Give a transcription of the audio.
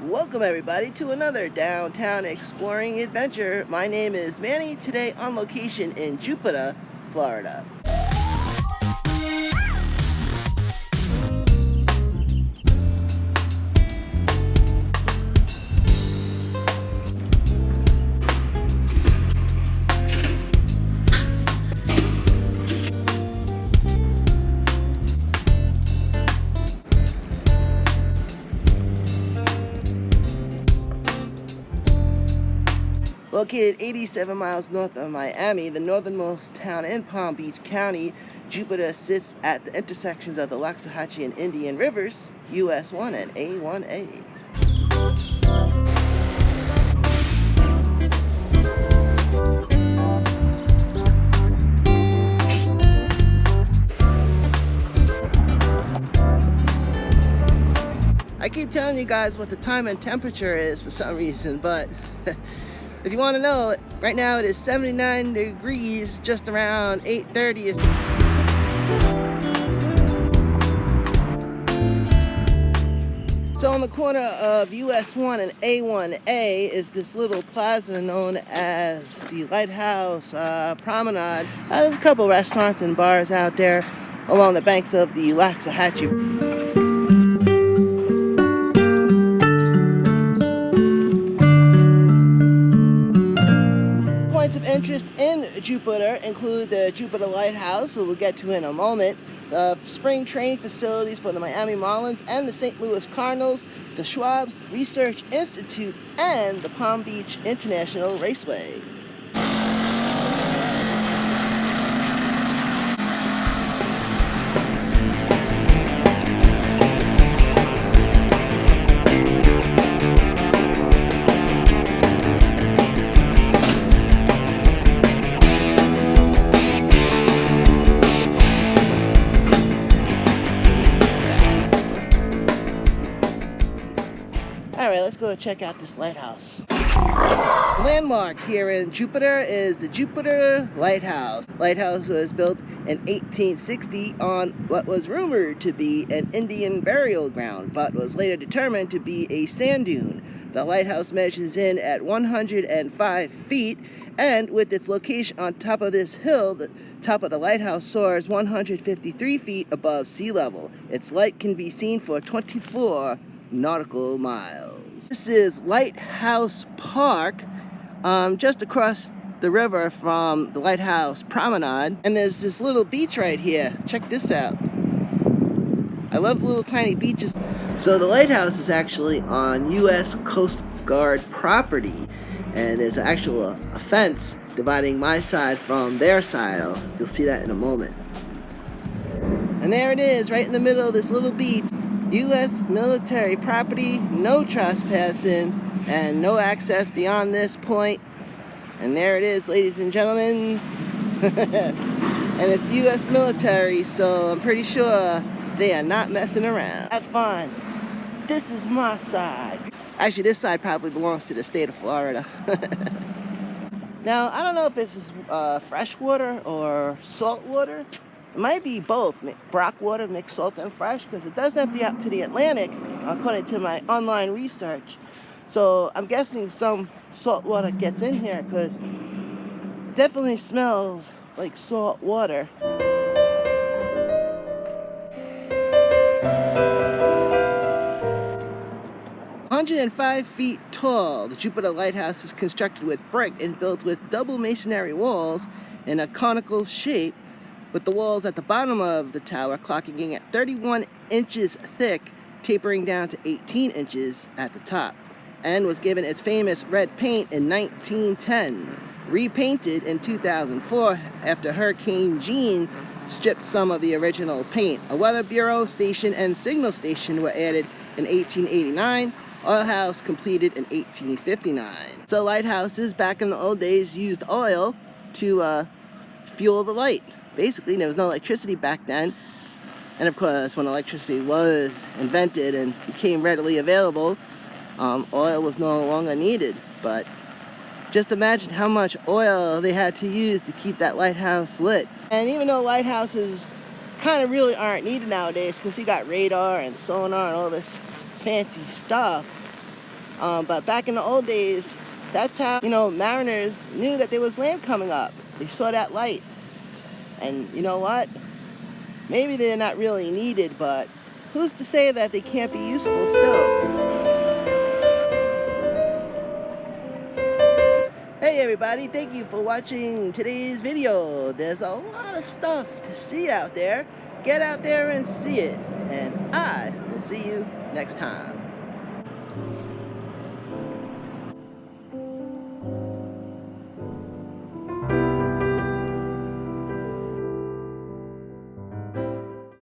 Welcome everybody to another downtown exploring adventure. My name is Manny, today on location in Jupiter, Florida. Located 87 miles north of Miami, the northernmost town in Palm Beach County, Jupiter sits at the intersections of the Loxahatchee and Indian Rivers, US 1 and A1A. I keep telling you guys what the time and temperature is for some reason, but if you want to know, right now it is 79 degrees, just around 8:30. So on the corner of US 1 and A1A is this little plaza known as the Lighthouse Promenade. There's a couple restaurants and bars out there along the banks of the Loxahatchee. Points of interest in Jupiter include the Jupiter Lighthouse, who we'll get to in a moment, the spring training facilities for the Miami Marlins and the St. Louis Cardinals, the Schwab's Research Institute, and the Palm Beach International Raceway. Alright, let's go check out this lighthouse. The landmark here in Jupiter is the Jupiter Lighthouse. Lighthouse was built in 1860 on what was rumored to be an Indian burial ground, but was later determined to be a sand dune. The lighthouse measures in at 105 feet, and with its location on top of this hill, the top of the lighthouse soars 153 feet above sea level. Its light can be seen for 24 nautical miles. This is Lighthouse Park, just across the river from the Lighthouse Promenade, and there's this little beach right here. Check this out. I love little tiny beaches. So the lighthouse is actually on U.S. Coast Guard property, and there's actually a fence dividing my side from their side. You'll see that in a moment. And there it is, right in the middle of this little beach. U.S. military property, no trespassing, and no access beyond this point. And there it is, ladies and gentlemen. And it's U.S. military, so I'm pretty sure they are not messing around. That's fine. This is my side. Actually, this side probably belongs to the state of Florida. Now, I don't know if it's fresh water or salt water. It might be both, Brock water mixed salt and fresh, because it does empty out to the Atlantic, according to my online research. So I'm guessing some salt water gets in here, because it definitely smells like salt water. 105 feet tall, the Jupiter Lighthouse is constructed with brick and built with double masonry walls in a conical shape, with the walls at the bottom of the tower clocking in at 31 inches thick, tapering down to 18 inches at the top, and was given its famous red paint in 1910, repainted in 2004 after Hurricane Jean stripped some of the original paint. A weather bureau station and signal station were added in 1889, oil house completed in 1859. So lighthouses back in the old days used oil to fuel the light. Basically, there was no electricity back then, and of course, when electricity was invented and became readily available, oil was no longer needed. But just imagine how much oil they had to use to keep that lighthouse lit. And even though lighthouses kind of really aren't needed nowadays, because you got radar and sonar and all this fancy stuff, But back in the old days, that's how, you know, mariners knew that there was land coming up. They saw that light. And you know what? Maybe they're not really needed, but who's to say that they can't be useful still? Hey everybody, thank you for watching today's video. There's a lot of stuff to see out there. Get out there and see it. And I will see you next time.